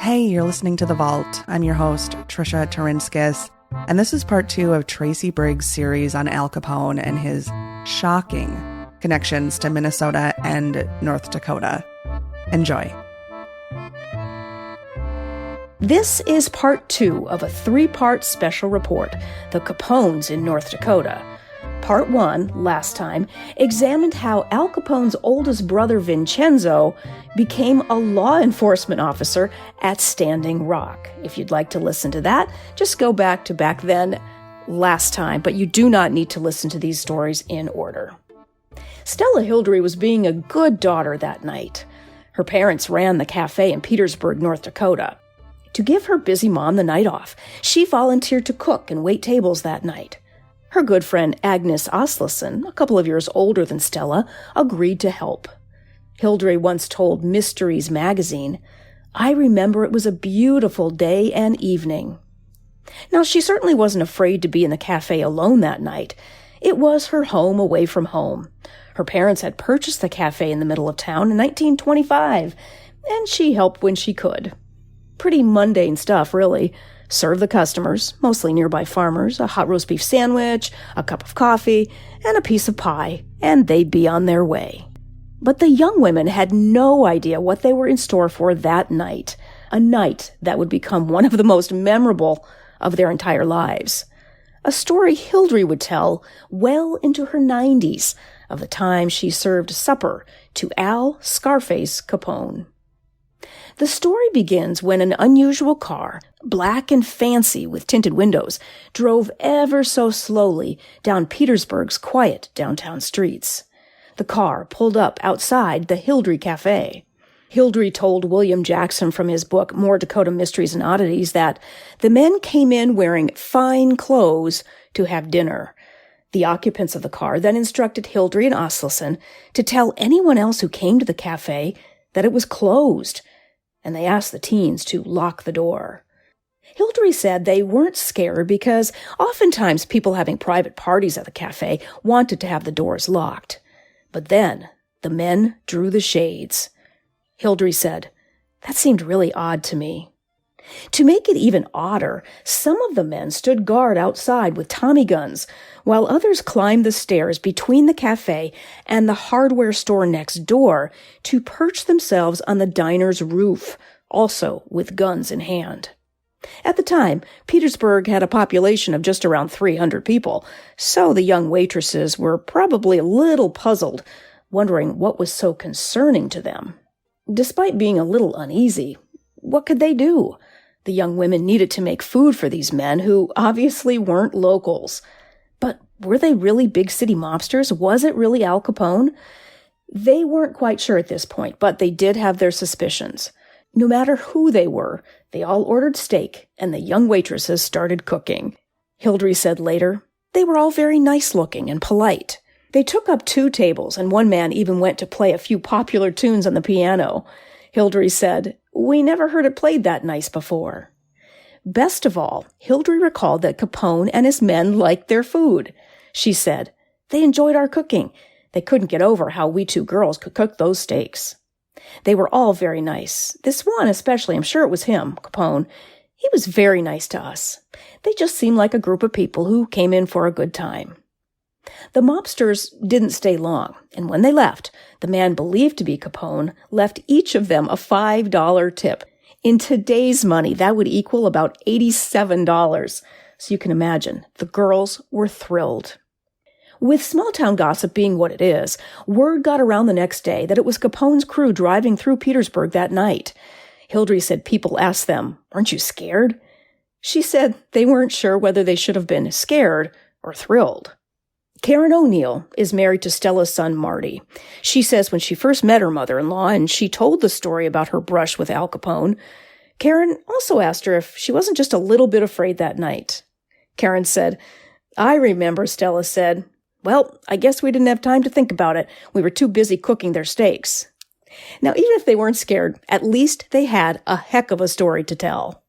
Hey, you're listening to The Vault. I'm your host, Trisha Turinskis, and this is part 2 of Tracy Briggs' series on Al Capone and his shocking connections to Minnesota and North Dakota. Enjoy. This is part 2 of a 3-part special report, The Capones in North Dakota. Part 1, last time, examined how Al Capone's oldest brother Vincenzo became a law enforcement officer at Standing Rock. If you'd like to listen to that, just go back to back then, last time, but you do not need to listen to these stories in order. Stella Hildrey was being a good daughter that night. Her parents ran the cafe in Petersburg, North Dakota. To give her busy mom the night off, she volunteered to cook and wait tables that night. Her good friend Agnes Oslason, a couple of years older than Stella, agreed to help. Hildrey once told Mysteries magazine, "I remember it was a beautiful day and evening." Now, she certainly wasn't afraid to be in the cafe alone that night. It was her home away from home. Her parents had purchased the cafe in the middle of town in 1925, and she helped when she could. Pretty mundane stuff, really. Serve the customers, mostly nearby farmers, a hot roast beef sandwich, a cup of coffee, and a piece of pie, and they'd be on their way. But the young women had no idea what they were in store for that night, a night that would become one of the most memorable of their entire lives. A story Hildrey would tell well into her 90s of the time she served supper to Al Scarface Capone. The story begins when an unusual car, black and fancy with tinted windows, drove ever so slowly down Petersburg's quiet downtown streets. The car pulled up outside the Hildrey Cafe. Hildrey told William Jackson from his book More Dakota Mysteries and Oddities that the men came in wearing fine clothes to have dinner. The occupants of the car then instructed Hildrey and Oslason to tell anyone else who came to the cafe that it was closed, and they asked the teens to lock the door. Hildrey said they weren't scared because oftentimes people having private parties at the cafe wanted to have the doors locked. But then the men drew the shades. Hildrey said, "That seemed really odd to me." To make it even odder, some of the men stood guard outside with Tommy guns, while others climbed the stairs between the cafe and the hardware store next door to perch themselves on the diner's roof, also with guns in hand. At the time, Petersburg had a population of just around 300 people, so the young waitresses were probably a little puzzled, wondering what was so concerning to them. Despite being a little uneasy, what could they do? The young women needed to make food for these men who obviously weren't locals. But were they really big city mobsters? Was it really Al Capone? They weren't quite sure at this point, but they did have their suspicions. No matter who they were, they all ordered steak, and the young waitresses started cooking. Hildrey said later, they were all very nice-looking and polite. They took up 2 tables, and one man even went to play a few popular tunes on the piano. Hildrey said, "We never heard it played that nice before." Best of all, Hildrey recalled that Capone and his men liked their food. She said, "They enjoyed our cooking. They couldn't get over how we 2 girls could cook those steaks." They were all very nice. This one especially, I'm sure it was him, Capone. He was very nice to us. They just seemed like a group of people who came in for a good time. The mobsters didn't stay long, and when they left, the man believed to be Capone left each of them a $5 tip. In today's money, that would equal about $87. So you can imagine, the girls were thrilled. With small-town gossip being what it is, word got around the next day that it was Capone's crew driving through Petersburg that night. Hildrey said people asked them, "Aren't you scared?" She said they weren't sure whether they should have been scared or thrilled. Karen O'Neill is married to Stella's son, Marty. She says when she first met her mother-in-law and she told the story about her brush with Al Capone, Karen also asked her if she wasn't just a little bit afraid that night. Karen said, "I remember," Stella said. "Well, I guess we didn't have time to think about it. We were too busy cooking their steaks." Now, even if they weren't scared, at least they had a heck of a story to tell.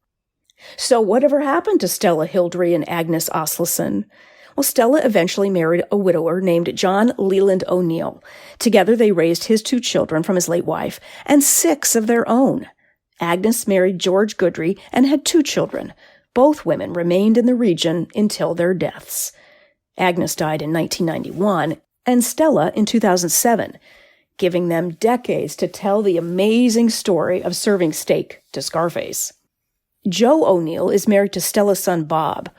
So whatever happened to Stella Hildrey and Agnes Oslason? Well, Stella eventually married a widower named John Leland O'Neill. Together, they raised his 2 children from his late wife and 6 of their own. Agnes married George Goodry and had 2 children. Both women remained in the region until their deaths. Agnes died in 1991 and Stella in 2007, giving them decades to tell the amazing story of serving steak to Scarface. Joe O'Neill is married to Stella's son Bob.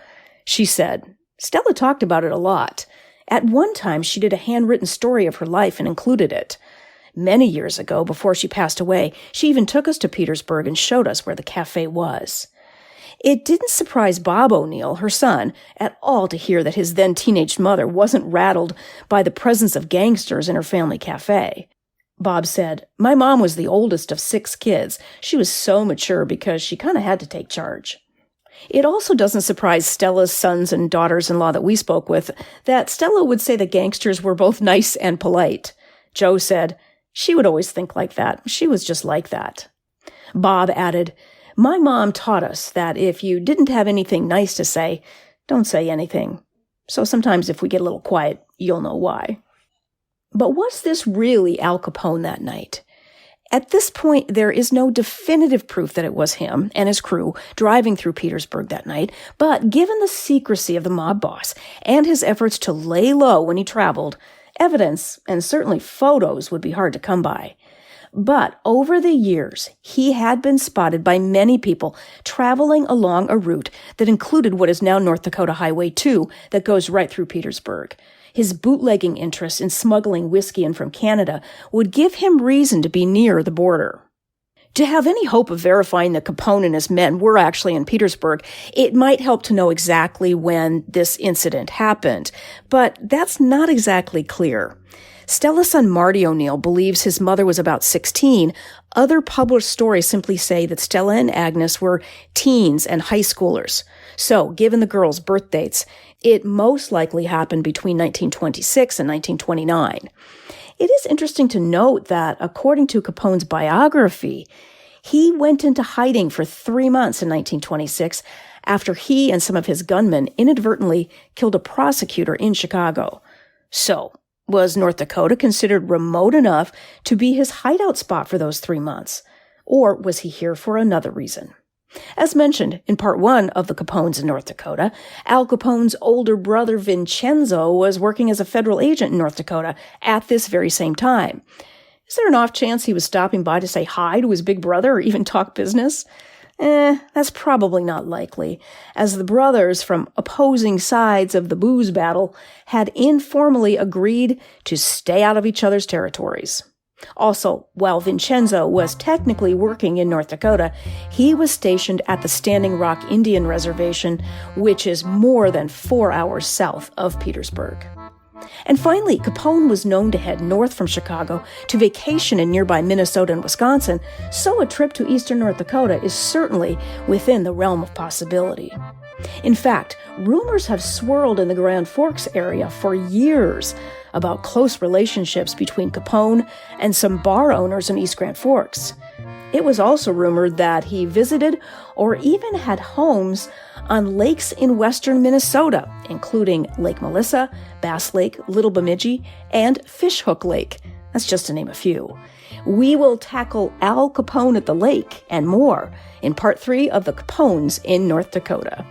She said, "Stella talked about it a lot. At one time, she did a handwritten story of her life and included it. Many years ago, before she passed away, she even took us to Petersburg and showed us where the cafe was." It didn't surprise Bob O'Neill, her son, at all to hear that his then-teenaged mother wasn't rattled by the presence of gangsters in her family cafe. Bob said, "My mom was the oldest of 6 kids. She was so mature because she kind of had to take charge." It also doesn't surprise Stella's sons and daughters-in-law that we spoke with that Stella would say the gangsters were both nice and polite. Joe said, "She would always think like that. She was just like that." Bob added, "My mom taught us that if you didn't have anything nice to say, don't say anything. So sometimes if we get a little quiet, you'll know why." But was this really Al Capone that night? At this point, there is no definitive proof that it was him and his crew driving through Petersburg that night, but given the secrecy of the mob boss and his efforts to lay low when he traveled, evidence, and certainly photos, would be hard to come by. But over the years, he had been spotted by many people traveling along a route that included what is now North Dakota Highway 2 that goes right through Petersburg. His bootlegging interest in smuggling whiskey in from Canada would give him reason to be near the border. To have any hope of verifying that Capone and his men were actually in Petersburg, it might help to know exactly when this incident happened, but that's not exactly clear. Stella's son Marty O'Neill believes his mother was about 16. Other published stories simply say that Stella and Agnes were teens and high schoolers. So, given the girls' birth dates, it most likely happened between 1926 and 1929. It is interesting to note that, according to Capone's biography, he went into hiding for 3 months in 1926 after he and some of his gunmen inadvertently killed a prosecutor in Chicago. So, was North Dakota considered remote enough to be his hideout spot for those 3 months? Or was he here for another reason? As mentioned in part 1 of the Capones in North Dakota, Al Capone's older brother Vincenzo was working as a federal agent in North Dakota at this very same time. Is there an off chance he was stopping by to say hi to his big brother or even talk business? That's probably not likely, as the brothers from opposing sides of the booze battle had informally agreed to stay out of each other's territories. Also, while Vincenzo was technically working in North Dakota, he was stationed at the Standing Rock Indian Reservation, which is more than 4 hours south of Petersburg. And finally, Capone was known to head north from Chicago to vacation in nearby Minnesota and Wisconsin, so a trip to eastern North Dakota is certainly within the realm of possibility. In fact, rumors have swirled in the Grand Forks area for years about close relationships between Capone and some bar owners in East Grand Forks. It was also rumored that he visited or even had homes on lakes in western Minnesota, including Lake Melissa, Bass Lake, Little Bemidji, and Fishhook Lake. That's just to name a few. We will tackle Al Capone at the lake and more in part 3 of the Capones in North Dakota.